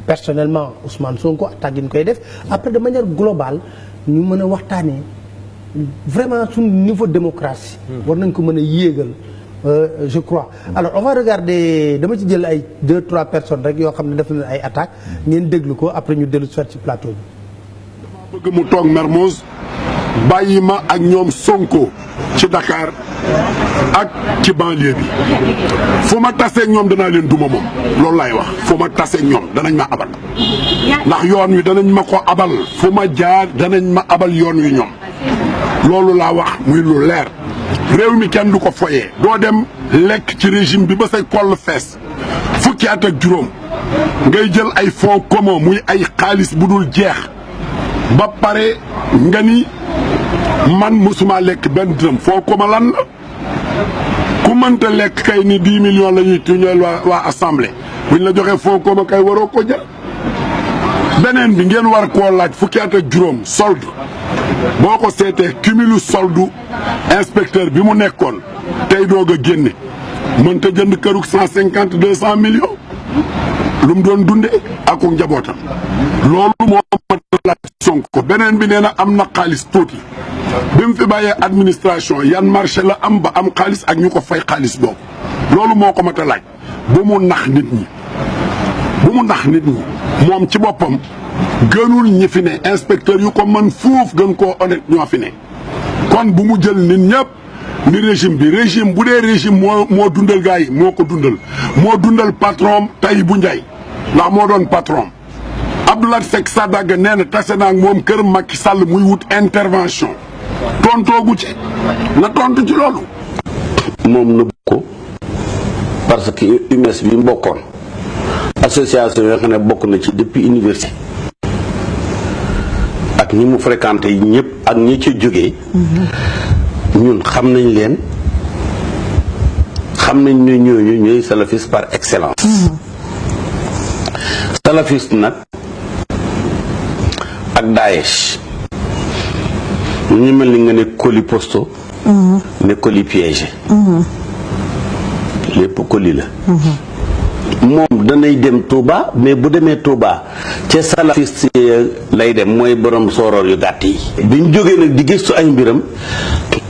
personnellement Ousmane Sonko attaque yi ñu koy def après de manière globale ñu mën a waxtaanee vraiment suñu niveau démocratie. war nañ ko mën a yéegal je crois. alors on va regarder dama ci jël ay 2-3 personnes rek yoo xam ne def nañ ay attaques ngeen déglu ko après ñu dellu soit ci plateau bi. dama bëgg mu toog Mermoz bàyyi ma ak ñoom Sonko ci Dakar ak ci banlieue bi fu ma tasee ak ñoom danaa leen duma moom loolu laay wax fu ma tasee ak ñoom danañ ma abal ndax yoon wi danañ ma ko abal fu ma jaar danañ ma abal yoon wi ñoom loolu laa wax muy lu leer réew mi kenn du ko foyee doo dem lekk ci régime bi ba say koll fees fukki at ak juróom ngay jël ay fonds commun muy ay xaalis bu dul jeex ba pare nga ni man musuma lekk benn dërëm foo ko ma lan la ku mënta lekk kay ni 10 millions la ñuy tuñeel waa assemblée buñ la joxee foo ko ma kay waroo ko jël beneen bi ngeen war koo laaj fukki at ak juróom solde boo ko seetee cumulu soldu inspecteur bi mu nekkoon tey doog a génne mënta jënd kërug 150 200 millions lu mu doon dunde ak njabootam loolu moo ma laaj Sonko beneen bi nee na am na xaalis tuuti bi mu fi bàyyee administration yan marché la am ba am xaalis ak ñu ko fay xaalis boobu loolu moo ko mat a laaj bu mu nax nit ñi moom ci boppam gënul ñi fi ne inspecteur yu ko mën fuuf gën koo honnête ñoo fi ne kon bu mu jël nit ñëpp ni régime bu dee régime moo dundal gars yi moo ko dundal moo dundal patron Tahibou Ndiaye ndax moo doon patron Abdoulaye Seck Sadaga nee na tase naa ak moom kër Macky Sall muy wut intervention tontoogu ci na tontu ci loolu. moom nëbb ko parce que UMS bi mbokkoon association yoo xam ne bokk na ci depuis université ak ñi mu fréquenté yi ñëpp ak ñi ci jógee ñun xam nañ leen xam nañ ne ñooñu ñooy salafiste par excellence. salafiste nag ak Daesh ñu mel ni nga ne colis posto ne colis piégé lépp colis la moom danay dem Touba mais bu demee Touba ca salafiste lay dem mooy borom sooroor yu gàtt yi bi ñu jógee nag di gëstu ay mbiram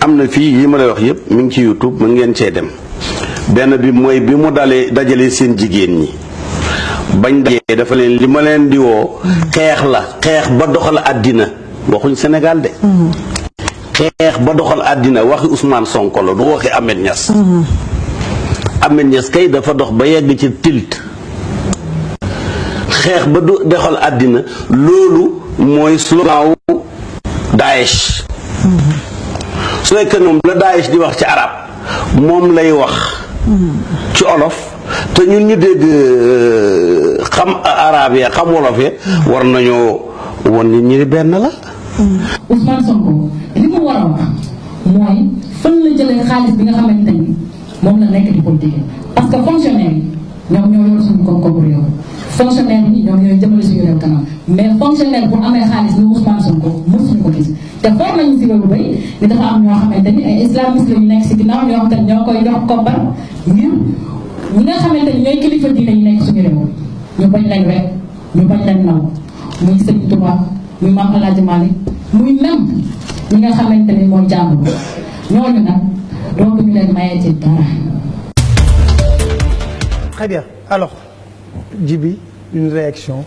am na fii yi ma lay wax yëpp mi ngi ci YouTube mën ngeen cee dem benn bi mooy bi mu dajalee seen jigéen ñi bañ dajee dafa leen li ma leen di woo xeex ba doxal àddina waxuñ Sénégal de xeex ba doxal àddina waxi Ousmane Sonko la du waxi Ahmed Niass Ahmed Niass kay dafa dox ba yegg ci tilt xeex ba doxal àddina loolu mooy slogan wu Daesh su nekkee moom la Daesh di wax ci arab moom lay wax ci olof te ñun ñu dégg xam arab ya xam wolof ya war nañoo won nit ñi benn la. Ousmane Sonko li mu war a wax mooy fan la jëlee xaalis bi nga xamante ni moom la nekk di politique parce que fonctionnaire yi ñoom ñoo yor suñu koom-koomu réew fonctionnaire yi ñoom ñooy jëmale suñu réew kanam mais fonctionnaire bu amee xaalis ni Ousmane Sonko mësuñu ko gis te foog nañu si loolu bay ni dafa am ñoo xamante ni ay islamiste la ñu nekk si ginnaaw ñoo xamante ni ñoo koy jox koppar ngir ñi nga xamante ni ñooy kilifa diine yi nekk suñu réew ñu bañ lañ rek ñu bañ lañ naw muy Sëriñ Tuubaa muy Maam El Hadji Malick muy même ñi nga xamante ni mooy jàmbur ñooñu nag donc ñu leen mayee ci dara. Très bien alors Djibi une réaction.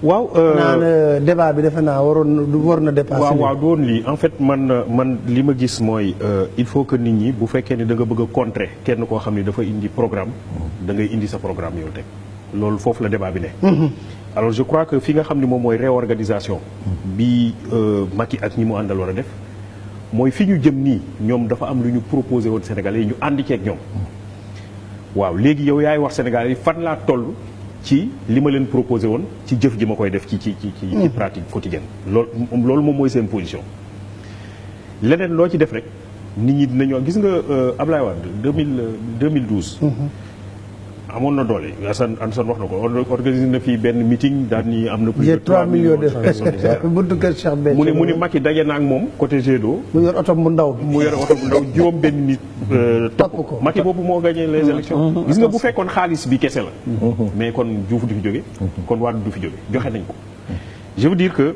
waaw naan débat bi defe naa war na dépasser. waaw doon lii en fait man li ma gis mooy il faut que nit ñi bu fekkee ni da nga bëgg a contrer kenn koo xam ne dafa indi programme da ngay indi sa programme yow teg loolu foofu la débat bi ne. alors je crois que fi nga xam ne moom mooy réorganisation bi Macky ak ñi mu àndal war a def mooy fi ñu jëm nii ñoom dafa am lu ñu proposé woon Sénégalais yi ñu àndi ceeg ñoom waaw léegi yow yaay wax Sénégalais yi fan laa toll ci li ma leen proposé woon ci jëf ji ma koy def ci pratique quotidienne loolu moom mooy seen position leneen loo ci def rek nit ñi dinañoo gis nga Ablaye Wade 2012 amoon na doole Assane wax na ko organisé na fii benn meeting daal ni am na plus de 3 millions de personnes buntu kër Cheikh Béthio mu ni Macky daje na ak moom côté Gédo mu yor oto bu ndaw juróom benn nit topp ko Macky boobu moo gagné les élections gis nga bu fekkoon xaalis bi kese la mais kon Diouf du fi jóge kon Wade du fi jóge joxe nañ ko je veux dire que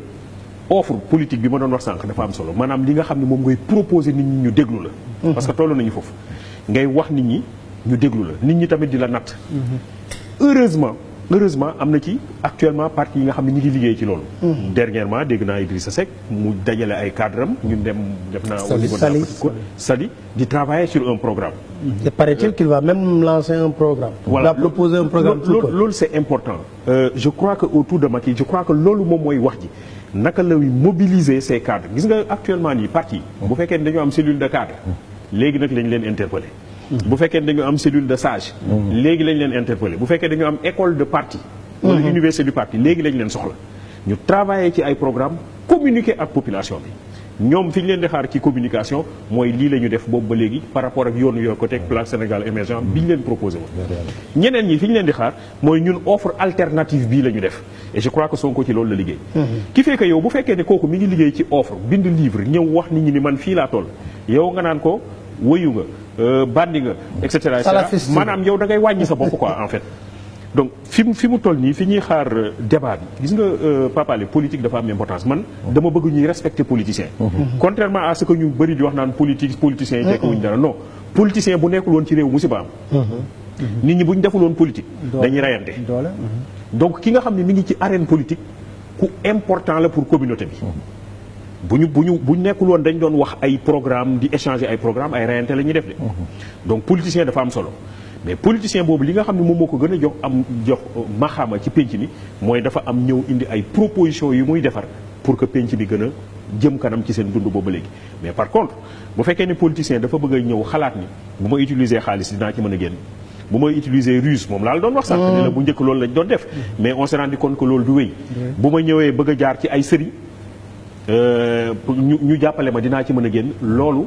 offre politique bi ma doon wax sànq dafa am solo maanaam li nga xam ne moom ngay proposer nit ñi ñu déglu la parce que toll nañu foofu ngay wax nit ñi ñu déglu la nit ñi tamit di la natt heureusement am na ci actuellement parti yi nga xam ne ñi ngi liggéey ci loolu dernièrement dégg naa Idrissa Seck mu dajale ay cadre am ñun dem def naa au niveau de la petite côte Sali di travailler sur un programme et paraît-il qu'il va même lancer un programme voilà il va proposer un programme loolu c'est important je crois que autour de Macky je crois que loolu moom mooy wax ji naka la mobiliser ces cadres gis nga actuellement nii parti bu fekkee ne dañoo am cellule de cadre léegi nag lañ leen interpeller bu fekkee dañu am cellule de sage léegi lañ leen interpeller bu fekkee dañu am école de parti wala université du parti léegi lañ leen soxla ñu travailler ci ay programme communiquer ak population bi ñoom fi ñu leen di xaar ci communication mooy lii la ñu def boobu ba léegi par rapport ak yoonu yoo côté plan Sénégal émergent bi ñu leen proposé woon. ñeneen ñi fi ñu leen di xaar mooy ñun offre alternative bii la ñu def et je crois que Sonko ci loolu la liggéey. ki fekk yow bu fekkee ne kooku mi ngi liggéey ci offre bind livre ñëw wax nit ñi ni man fii laa toll yow nga naan ko wëyu nga bandi nga et cetera maanaam yow da ngay wàññi sa bopp quoi en fait. donc fi mu toll nii fi ñuy xaar débat bi gis nga Pape Alé politique dafa am importance man dama bëgg ñuy respecter politicien contrairement à ce que ñu bëri di wax naan politiciens yi tekkuwuñ dara non politicien bu nekkul woon ci réew musiba am nit ñi bu ñu deful woon politique dañuy rayante donc ki nga xam ne mi ngi ci arène politique ku important la pour communauté bi bu ñu nekkul woon dañ doon wax ay programme di échanger ay programme ay rayante la ñuy def de donc politicien dafa am solo mais politicien boobu li nga xam ne moom moo ko gën a jox maxaama ci pénc mi mooy dafa am ñëw indi ay propositions yu muy defar pour que pénc bi gën a jëm kanam ci seen dund boobu léegi mais par contre bu fekkee ne politicien dafa bëgg a ñëw xalaat ni bu ma utiliser xaalis dinaa ci mën a génn bu may utiliser ruse moom laa la doon wax sax ne la bu njëkk loolu lañ doon def mais on s'est rendu compte que loolu du wéy bu ma ñëwee bëgg a jaar ci ay sëriñ ñu jàppale ma dinaa ci mën a génn loolu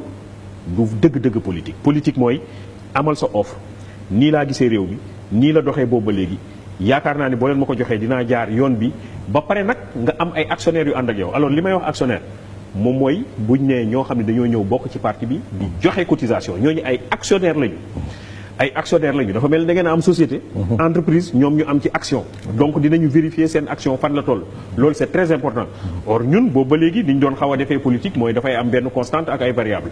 du dëgg-dëgg politique mooy amal sa offre nii laa gisee réew mi nii la doxee boobu ba léegi yaakaar naa ni boo leen ma ko joxee dinaa jaar yoon bi ba pare nag nga am ay actionnaires yu ànd ak yow alors li may wax actionnaire moom mooy buñ nee ñoo xam ne dañoo ñëw bokk ci parti bi di joxe cotisation ñooñu ay actionnaires lañu dafa mel ni da ngeen a am société entreprise ñoom ñu am ci action donc dinañu vérifier seen action fan la toll loolu c'est très important or ñun boobu ba léegi ni ñu doon xaw a defee politique mooy dafay am benn constante ak ay variable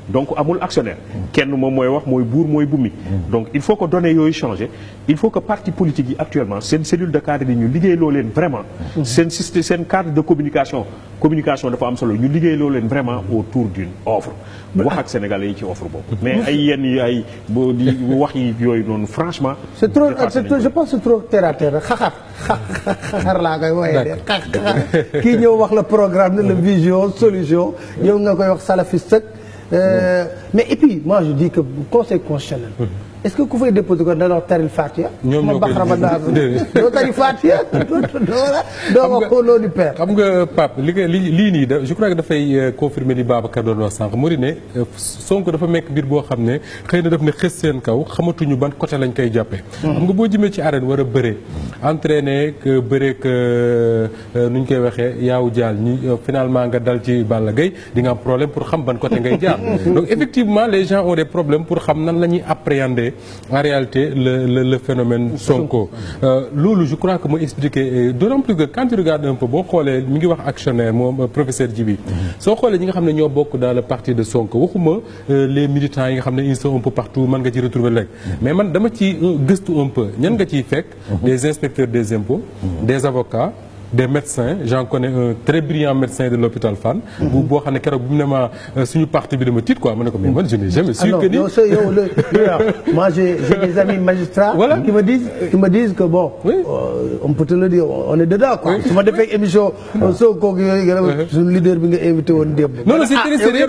donc amul actionnaire kenn moom mooy wax mooy buur mooy bummi donc il faut que données yooyu changer il faut que parti politique yi actuellement seen cellule de cadre yi ñu liggéey loo leen vraiment seen système seen cadre de communication dafa am solo ñu liggéey loo leen vraiment autour d'une offre wax ak sénégalais yi ci offre boobu mais ay yenn yi ay wax yi yooyu noonu franchement. c'est trop je pense c'est trop terre à terre xaxar laa koy wooyee de xaxar kii ñëw wax la programme ne la vision solution ñëw nga koy wax salafiste mais et puis moi je dis que conseil constitutionnel. est-ce que ku fay déposé ko da doon taril Fatiha. ñoom ñoo koy doo tari Fatiha doo wax au nom du père. xam nga Pape lii nii je crois que dafay confirmer li Babacar doon wax sànq moo di ne Sonko dafa mekk mbir boo xam ne xëy na daf ne xës seen kaw xamatuñu ban côté lañ koy jàppee. xam nga boo jëmee ci arène war a bëree entraîner que bëree que nu ñu koy waxee yaaw jaal ñi finalement nga dal ci Balla Gaye di nga am problème pour xam ban côté ngay jaar donc effectivement les gens ont des problèmes pour xam nan la ñuy appréhender en réalité le phénomène Sonko loolu je crois que moo expliqué d'autant plus que quand tu regardes un peu boo xoolee mi ngi wax actionnaire moom professeur Djibi soo xoolee ñi nga xam ne ñoo bokk dans le parti de Sonko waxuma les militants yi nga xam ne ils sont un peu partout mën nga ci retrouver léegi mais man dama ci gëstu un peu ñan nga ciy fekk des inspecteurs des impôts des avocats des médecins j'en connais un très brillant médecin de l'hôpital Fann boo xam ne keroog bu mu ne ma suñu parti bi dama tiit quoi ma ne ko mais man je n'ai jamais su que ni moi j'ai des amis magistrats voilà. qui me disent que bon oui. On peut te le dire on est dedans quoi su ma defee émission soo kooku yooyu suñu leader bi nga invité woon démb non c'est très sérieux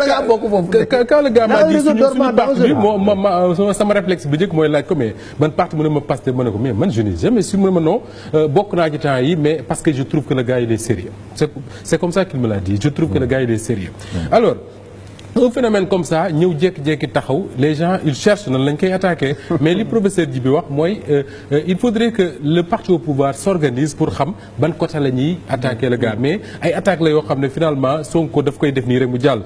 quand le gars m'a dit suñu parti bi moo sama réflexe bi njëkk mooy laaj ko mais man parti mu ne ma Pastef ma ne ko mais man je n'ai jamais su mu ne ma non bokk naa ci temps yi mais parce que je trouve que le gars il est sérieux c'est comme ça qu'il me l'a dit je trouve que le gars il est sérieux alors un phénomène comme ça ñëw jékki-jékki taxaw les gens ils cherchent nan lañ koy attaquer mais li professeur Djibi wax mooy il faudrait que le parti au pouvoir s'organise pour xam ban côté la ñuy attaquer le gars mais ay attaques la yoo xam ne finalement Sonko daf koy def nii rek mu jàll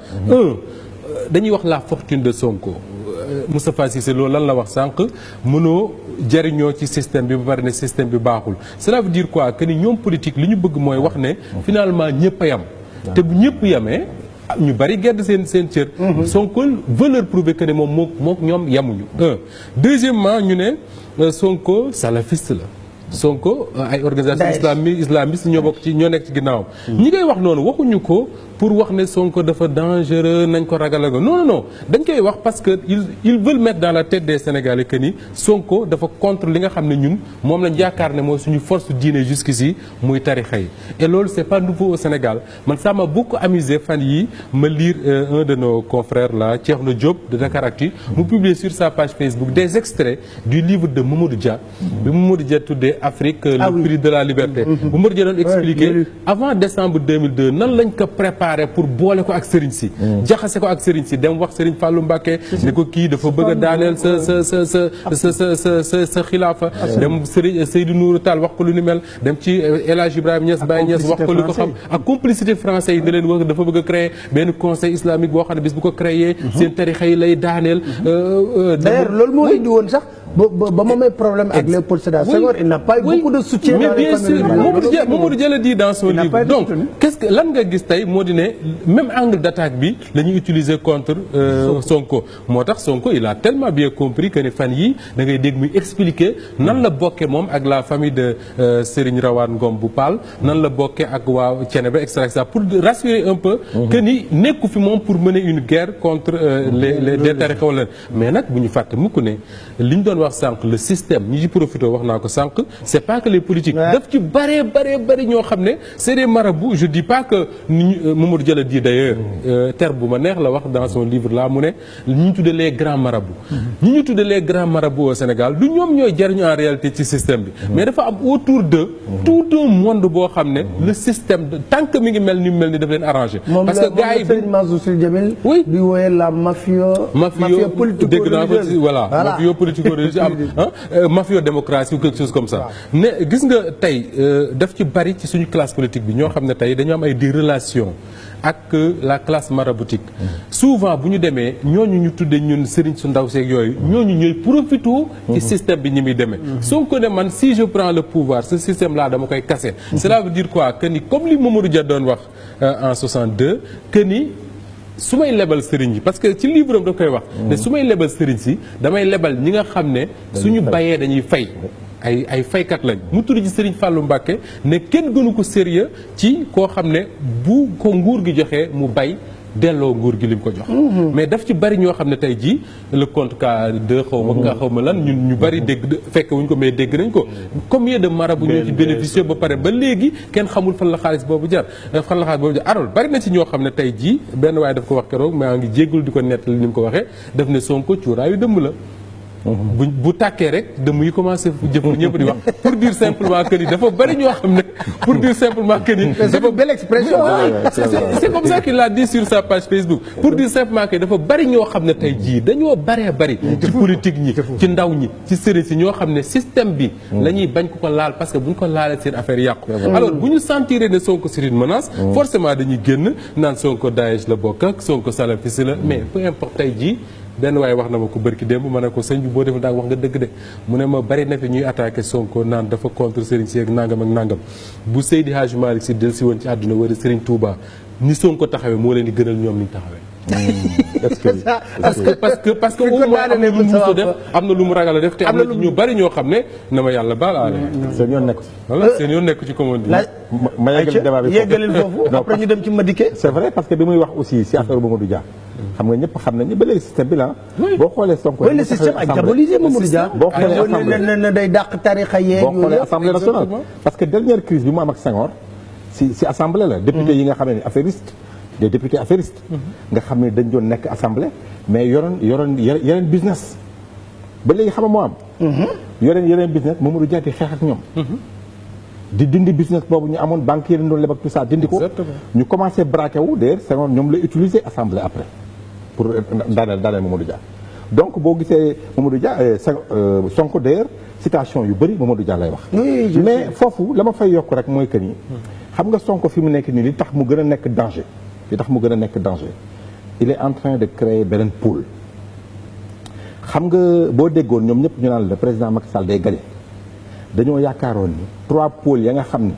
dañuy wax la fortune de Sonko Moustapha Cissé loolu lan la wax sànq mënoo jariñoo ci système bi ba pare ne système bi baaxul cela veut dire quoi que ni ñoom politique li ñu bëgg mooy wax ne finalement ñëpp a yam te bu ñëpp yamee ñu bari gedd seen cër Sonko veut leur prouver que ne moom mook ñoom yamuñu deuxièmement ñu ne Sonko salafiste la Sonko ay organisation islamiste ñoo bokk ci ñoo nekk ci ginnaawam ñi ngay wax noonu waxuñu ko pour wax ne Sonko dafa dangereux nañ ko ragalaga non dañ koy wax parce que ils veulent mettre dans la tête des Sénégalais que ni Sonko dafa contre li nga xam ne ñun moom lañ yaakaar ne mooy suñu force diine jusqu'ici muy tarixa yi et loolu c'est pas nouveau au Sénégal man ça m'a beaucoup amusé fan yi ma lire un de nos confrères là Thierno Diop de Dakaractu mu publier sur sa page Facebook des extraits du livre de Mamadou Dia bi Mamadou Dia tuddee Afrique le prix de la liberté bu Mamadou Dia doon expliquer avant décembre 2002 nan lañ ko préparé préparé pour boole ko ak sëriñ si jaxase ko ak sëriñ si dem wax sëriñ Fallou Mbacké ne ko kii dafa bëgg a daaneel sa xilaafa dem sëriñ Seydou Nourou Tall wax ko lu ni mel dem ci El Hadj Ibrahima Niass Baye Niass wax ko lu ko xam ak complicité français yi ne leen wax dafa bëgg a créer benn conseil islamique boo xam ne bis bu ko créer seen tarixa yi lay daaneel d'ailleurs loolu moo indi woon sax ba ma may problème ak Léopold Sédar Senghor il n'a pas eu beaucoup de soutien. mais bien sûr Mamadou Dia le dit dans son livre donc qu'est-ce que lan nga gis tey moo di ne même angle d'attaque bi la ñuy utiliser contre Sonko moo tax Sonko il a tellement bien compris que ni fan yi da ngay dégg muy expliquer nan la bokkee moom ak la famille de Serigne Rawane Ngom bu Paal nan la bokkee ak waa Thiénaba extra pour rassurer un peu que ni nekku fi moom pour mener une guerre contre les tarixa wala mais nag bu ñu fàtte mukk ne li ñu doon wax sànq le système ñi ci profité wax naa ko sànq c'est pas que les politiques daf ci bari ñoo xam ne c'est des marabouts je dis pas que Mamadou Dia dit d'ailleurs terme bu ma neex la wax dans son livre là mu ne ñi ñu tudde les grands marabouts ñi ñu tudde les grands marabouts au Sénégal du ñoom ñooy jariñu en réalité ci système bi mais dafa am autour de tout un monde boo xam ne le système tant que mi ngi mel ni mu mel ni daf leen arrangé parce que gars yi Serigne Mansour Sy Djamil di wooye la mafia politico-religieuse voilà mafia politico-religieuse mafia démocratie ou quelque chose comme ça ne gis nga tey daf ci bari ci suñu classe politique bi ñoo xam ne tey dañoo am ay des relations ak la classe maraboutique souvent bu ñu demee ñooñu ñu tuddee ñun sëriñ su ndaw seeg yooyu ñooñu ñooy profité ci système bi ñi muy demee soo ko ne man si je prends le pouvoir ce système là dama koy casser cela veut dire quoi que ni comme li Mamadou Dia doon wax en 62 que ni su may lebal sëriñ yi parce que ci livre am da koy wax ne su may lebal sëriñ si damay lebal ñi nga xam ne suñu bayee dañuy fay ay faykat lañ mu tudd ci Serigne Fallou Mbacké ne kenn gënu ko sérieux ci koo xam ne bu ko nguur gi joxee mu bay delloo nguur gi lim ko jox mais daf ci bari ñoo xam ne tey jii le compte K2 xaw ma lan ñun ñu bari dégg fekk wuñ ko mais dégg nañ ko combien de marabout ñoo ci bénéficié ba pare ba léegi kenn xamul fan la xaalis boobu jar alors bari na ci ñoo xam ne tey jii benn waaye daf ko wax keroog maa ngi jéggul di ko nettali ni mu ko waxee daf ne Sonko cuuraayu dëmm la bu tàkkee rek dëmm yi commencé jëf ñëpp di wax pour dire simplement que ni dafa bari ñoo xam ne pour dire simplement que ni dafa belle expression c'est comme ça qu'il l'a dit sur sa page Facebook pour dire simplement que dafa bari ñoo xam ne tey jii dañoo bari ci politique ñi ci ndaw ñi ci sëriñ si ñoo xam ne système bi la ñuy bañ ko laal parce que bu ñu ko laalee seen affaire yàqu alors bu ñu sentir ne Sonko c'est une menace forcément dañuy génn naan Sonko Daesh la bokk ak Sonko salafiste la mais peu importe tey jii benn waaye wax na ma ko bërki démb ma ne ko sëñ bi boo deful daal wax nga dëgg de mu ne ma bari na fi ñuy attaqué Sonko naan dafa contre Serigne Sy ak nangam bu Seydi Hadji Malick Sy del si woon ci àdduna wala Serigne Touba ni Sonko taxawee moo leen di gënal ñoom ni ñu taxawee parce que au moins am na lu mu mus a def am na lu mu ragal a def te am na ñu bari ñoo xam ne na ma yàlla baal seen yoon nekku ci voilà seen yoon nekku ci comme on dit ma yeggal débat bi yeggalil foofu après ñu dem ci Madické c'est vrai parce que bi muy wax aussi si affaire Mamadou Dia xam nga ñëpp xam nañu ba léegi système bi la boo xoolee Sonko le système a diabolisé Mamadou Dia boo xoolee na day dàq tarixa yeeg boo xoolee assemblée nationale parce que dernière crise bi mu am ak Senghor si assemblée la député yi nga xam ne affairiste des députés affairistes nga xam ne dañ doon nekk assemblée mais yoroon yeneen business ba léegi xam nga moo am yeneen business Mamadou Dia di xeex ak ñoom di dindi business boobu ñu amoon banque yi doon leb ak tout ça dindi ko ñu commencé braqué wu d'ailleurs Senghor ñoom la utiliser assemblée après pour daaneel Mamadou Dia donc boo gisee Mamadou Dia Sonko d'ailleurs citation yu bëri Mamadou Dia lay wax mais foofu la ma fay yokk rek mooy que ni xam nga Sonko fi mu nekk nii li tax mu gën a nekk danger il est en train de créer beneen pôle xam nga boo déggoon ñoom ñëpp ñu naan le président Macky Sall day gagné dañoo yaakaaroon ni 3 pôles ya nga xam ni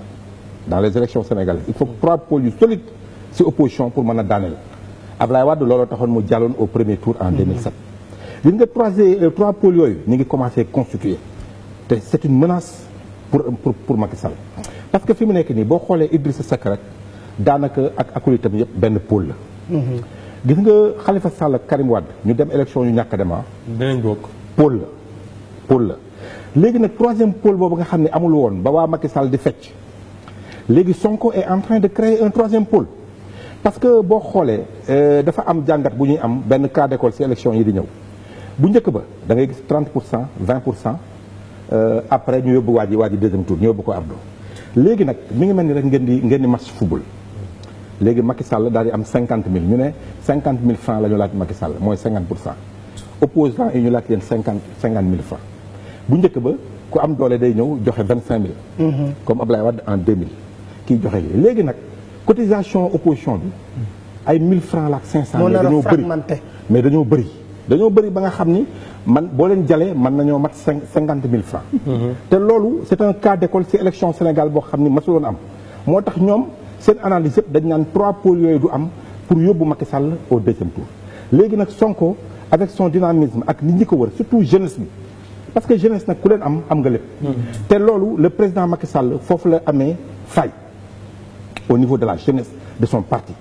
dans les élections sénégalaises il faut 3 pôles yu solides ci opposition pour mën a daaneel Ablaye Wade looloo taxoon mu jàlloon au premier tour en 2007 gis nga 3 pôles yooyu ñu ngi commencé constituer te c'est une menace pour Macky Sall parce que fi mu nekk nii boo xoolee Idrissa Seck rek daanaka ak akulitam yëpp benn pôle la gis nga Khalifa Sall ak Karim Wade ñu dem élection yu ñàkk dema dinañ bokk pôle la léegi nag 3e pôle boobu nga xam ne amul woon ba waa Macky Sall di fecc léegi Sonko est en train de créer un 3e pôle parce que boo xoolee dafa am jàngat bu ñuy am benn cas d'école ci élection yi di ñëw bu njëkk ba da ngay gis 30% 20% après ñu yóbbu waa ji 2e tour ñu yóbbu ko Abdou léegi nag mi ngi mel ni rek ngeen di match football léegi Macky Sall daal di am 50 000 ñu ne 50 000 francs la ñu laaj Macky Sall mooy 50%. opposants yi ñu laaj leen 50 000 francs bu njëkk ba ku am doole day ñëw joxe 25 000. comme Ablaye Wade en 2000 kii joxe léegi nag cotisation opposition bi ay 1000 francs la ak 500 000 dañoo bëri mais dañoo bëri ba nga xam ni man boo leen jalee mën nañoo mat 50 000 francs. te loolu c'est un cas d'école ci élection Sénégal boo xam ni masuloon am moo tax ñoom seen analyse yëpp dañ naan 3 pôles yooyu du am pour yóbbu Macky Sall au deuxième tour léegi nag Sonko avec son dynamisme ak nit ñi ko wër surtout jeunesse bi parce que jeunesse nag ku leen am nga lépp. te loolu le président Macky Sall foofu la amee faille au niveau de la jeunesse de son parti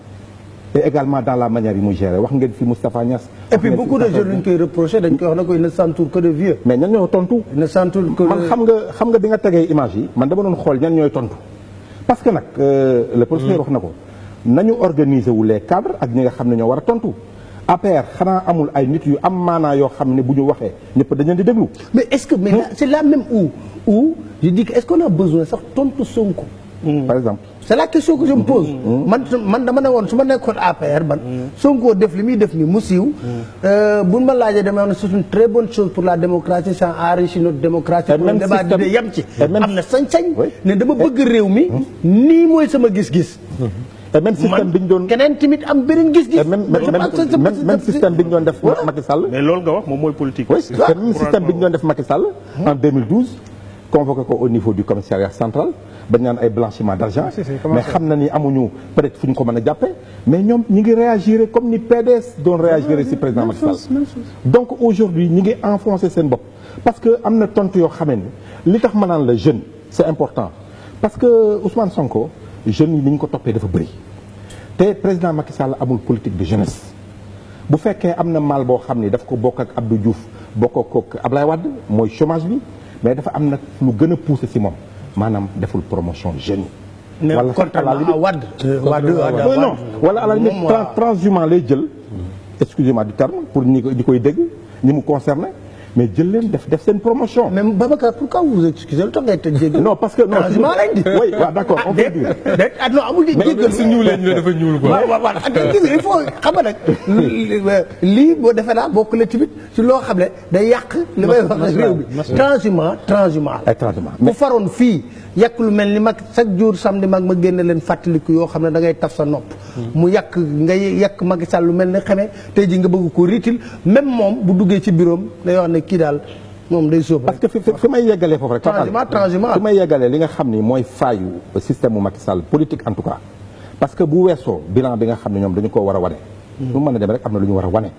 et également dans la manière yi muy gérer wax ngeen fi Moustapha Niasse. et puis beaucoup de jeunes ñu koy reproché dañ koy wax na ko il ne s'entoure que de vieux. mais ñan ñoo tontu. il ne s'entoure que man xam nga bi nga tegee image yi man dama doon xool ñan ñooy tontu parce que nag le professeur wax na ko nañu organiser wu les cadres ak ñi nga xam ne ñoo war a tontu. APR xanaa amul ay nit yu am maanaa yoo xam ne bu ñu waxee ñëpp dañu leen di déglu. mais est-ce que mais c'est là même où je dis que est-ce qu'on a besoin sax tontu Sonko. par exemple. c'est la question que je me pose. man dama ne woon su ma nekkoon APR man. Sonko def li muy def ni mu siiw. buñ ma laajee dama ne c'est une très bonne chose pour la démocratie ça enrichit notre démocratie. pour le débat di yem ci. am na sañ-sañ. ne dama bëgg réew mi. nii mooy sama gis-gis. et même système bi ñu doon keneen tamit am beneen gis-gis. même système bi ñu doon def Macky Sall. mais loolu nga wax moom mooy politique. oui même système bi ñu doon def Macky Sall. en 2012 convoqué ko au niveau du commissariat central bañ naan ay blanchiment d'argent. mais xam na ni amuñu peut-être fu ñu ko mën a jàppee. mais ñoom ñi ngi réagir comme ni PDS doon réagir ci président Macky Sall. donc aujourd'hui ñi ngi enfoncer seen bopp. parce que am na tontu yoo xamee ni li tax ma naan la jeune c'est important parce que Ousmane Sonko. jeunes yi ni ñu ko toppee dafa bëri te président Macky Sall amul politique de jeunesse bu fekkee am na mal boo xam ni daf ko bokk ak Abdou Diouf bokk ak Ablaye Wade mooy chômage bi mais dafa am nag lu gën a poussé ci moom maanaam deful promotion jeunes yi. wala contrairement à Wade. non wala à la limite transhumant lay jël. excusez-moi du terme pour ñi koy dégg ñi mu concerné. mais jël leen def seen promotion. mais Babacar pourquoi vous excusez lu tax ngay tëj jéggal. non parce que non oui waaw d'accord on peut dire. non amul di jéggal su ñuulee ñu ne dafa ñuul quoi. waaw il faut xam nga nag lii boo defee naa bokk la tamit ci loo xam ne day yàq li may wax réew bi. transhumant bu faroon fii yàq lu mel ni mag chaque jour samedi mag ma génne leen fàttaliku yoo xam ne da ngay taf sa nopp. mu yàq ngay yàq Macky Sall lu mel ne xamee tey ji nga bëgg ko riitil même moom bu duggee ci bureau day wax ne kii daal moom day sóob parce que fi may yeggalee foofu rek. transhumant fi may yeggalee li nga xam ni mooy faayu système mu Macky Sall politique en tout cas. parce que bu weesoo bilan bi nga xam ne ñoom dañu ko war a wane. ñu mën a dem rek am na lu ñu war a wane.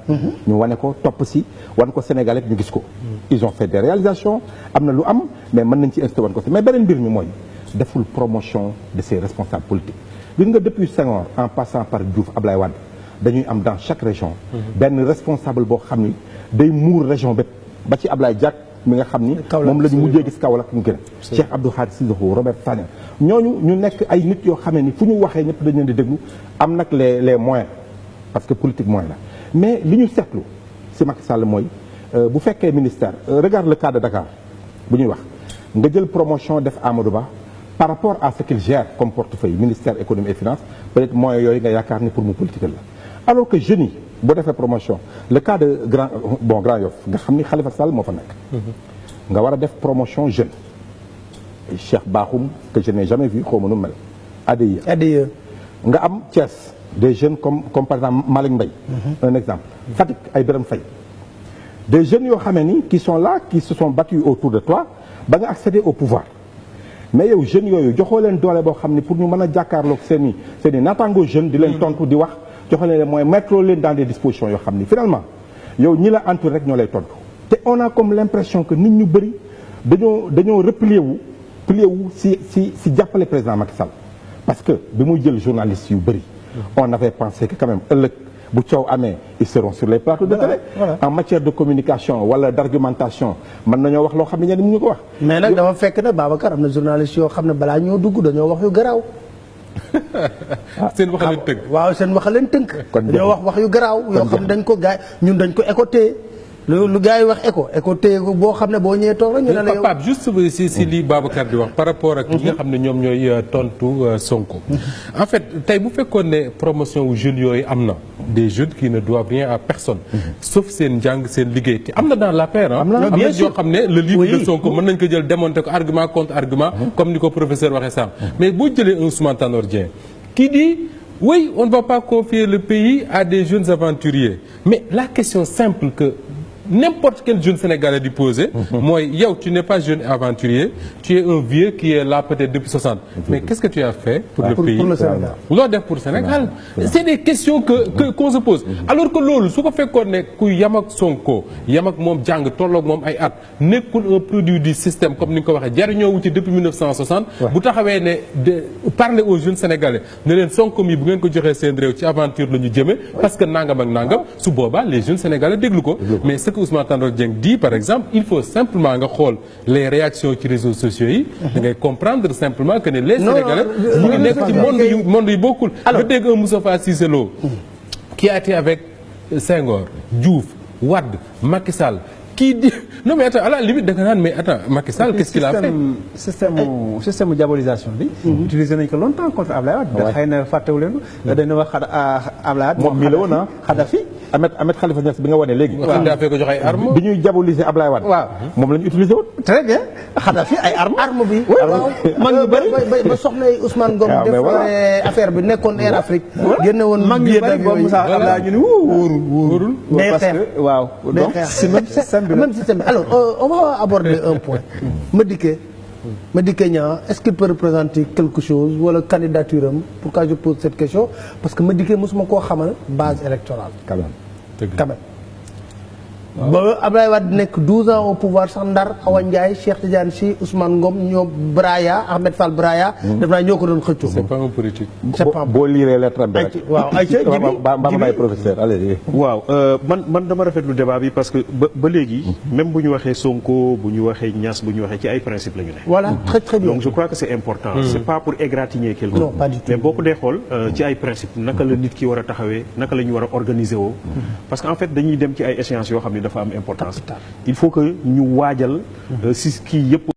ñu wane ko topp si wan ko Sénégalais ñu gis ko. ils ont fait des réalisations am na lu am mais mën nañ ci insté wan ko si mais beneen mbir mi mooy deful promotion de ses responsables politiques. gis nga depuis Senghor en passant par Diouf Ablaye Wade dañuy am dans chaque région. benn responsable boo xam ni day muur région bépp ba ci Ablaye Diack mi nga xam ni moom la ñu mujjee gis Kaolack ñu gën a Cheikh Abdou Khadre Cissokho Robert Sagna ñooñu ñu nekk ay nit yoo xamee ni fu ñu waxee ñëpp dañu leen di déglu am nag les moyens parce que politique moyen la mais li ñu seetlu si Macky Sall mooy bu fekkee ministère regarde le cas de Dakar bu ñuy wax nga jël promotion def Amadou Ba par rapport à ce qu'il gère comme portefeuille ministère économie et finance peut-être moyens yooyu nga yaakaar ni pour mu politique la alors que jeunes yi boo defee promotion le cas de Grand Yoff nga xam ni Khalifa Sall moo fa nekk. nga war a def promotion jeune. Cheikh Bakhoum que je n'ai jamais vu xaw ma nu mel. ADIE nga am Thiès des jeunes comme par exemple Malick Mbaye. un exemple. Fatick ay Birame Faye. des jeunes yoo xamee ni qui sont là qui se sont battus autour de toi ba nga accéder au pouvoir mais yow jeunes yooyu joxoo leen doole boo xam ni pour ñu mën a jàkkaarloog seen i naataangoo jeunes di leen tontu di wax. joxe leen mooy mettre leen dans des dispositions yoo xam ni finalement yow ñi la entouré rek ñoo lay tontu te on a comme l'impression que nit ñu bëri dañoo replier wu si jàppale président Macky Sall parce que bi muy jël journalistes yu bëri on avait pensé que quand même ëllëg bu coow amee ils seront sur les plateaux de télé en matière de communication wala d'argumentation mën nañoo wax loo xam ne ñenn ñu ko wax mais nag dama fekk ne Babacar am na journalistes yoo xam ne balaa ñoo dugg dañoo wax yu garaaw seen wax leen tënk waaw seen wax leen tënk dañoo wax yu garaaw yoo xam ne dañ ko écouté lu gars yi wax écho téye ko boo xam ne boo ñëwee toog rek ñu ne la yow. Pape juste si li Babacar di wax par rapport ak ñi nga xam ne ñoom ñooy tontu Sonko. en fait tey bu fekkoon ne promotion wu jeunes yooyu am na des jeunes qui ne doivent rien à personne. sauf seen njàng seen liggéey te am na dans l'APR am na yoo xam ne le livre de Sonko mën nañ ko jël démonter ko argument contre argument comme ni ko professeur waxee sànq. mais boo jëlee un Ousmane Tanor Dieng qui dit oui on ne va pas confier le pays à des jeunes aventuriers mais la question simple que n'importe quel jeune sénégalais di poser mooy yow tu n'es pas jeune aventurier tu es un vieux qui est là peut-être depuis 60 mais qu'est-ce que tu as fait pour le pays loo def pour Sénégal c'est des questions qu'on se pose alors que loolu su ko fekkoon ne ku yam ak Sonko yam ak moom jàng tolloog moom ay at nekkul un produit du système comme ni nga ko waxee jariñoo wu ci depuis 1960 bu taxawee ne de parler aux jeunes sénégalais ne leen Sonko mi bu ngeen ko joxee seen réew ci aventure la ñu jëme parce que nangam ak nangam su boobaa les jeunes sénégalais déglu ko mais Ousmane Tanor Dieng dit par exemple il faut simplement nga xool les réactions ci réseaux sociaux yi da ngay comprendre simplement que ne les Sénégalais ñu ngi nekk ci monde yu bokkul nga dégg un Moustapha Cissé Lo qui a été avec Senghor Diouf Wade Macky Sall kii di non mais attends à la limite da nga naan mais attends Macky Sall qu'est-ce qu'il a fait système diabolisation bi utilisé nañ ko longtemps contre Ablaye Wade xëy na fàttewu leen dañu wax Ablaye Wade moom mii la woon Khadafi Ahmed Khalifa Niass bi nga wane léegi Khadafi ko jox ay armes bi ñuy diaboliser Ablaye Wade waaw moom la ñu utilisé woon très bien Khadafi ay arme bi mag ñu bëri ba soxna Ousmane Ngom def affaire bi nekkoon Air Afrique génne woon mag ñu bëri boobu Moussa Ablaye ñu ni wóorul parce que waaw donc c'est même système bi alors on va aborder un point Madické Niang est-ce qu'il peut représenter quelque chose wala candidature am pourquoi je pose cette question parce que Madické mosuma koo xamal base électorale quand même ba Abdoulaye Wade nekk 12 ans au pouvoir sax Ndar Awa Ndiaye Cheikh Tidiane Sy Ousmane Ngom ñoo Braya Ahmed Fall Braya def naa ñoo ko doon xëccoo. c'est pas un politique. c'est pas boo liiree lettre bi rek. waaw ayca Jibi professeur allez. waaw man dama rafetlu débat bi parce que ba léegi. même bu ñu waxee Sonko bu ñu waxee Niass bu ñu waxee ci ay principe la ñu ne. voilà très très bien donc je crois que c'est important. c'est pas pour égratigner quelqu'un. non pas du tout mais boo ko dee xool ci ay principe naka la nit ki war a taxawee naka la ñu war a organiser woo. parce que en fait dañuy dem ci ay échéances yoo xam ne dafa am importance. il faut que ñu waajal si kii yëpp.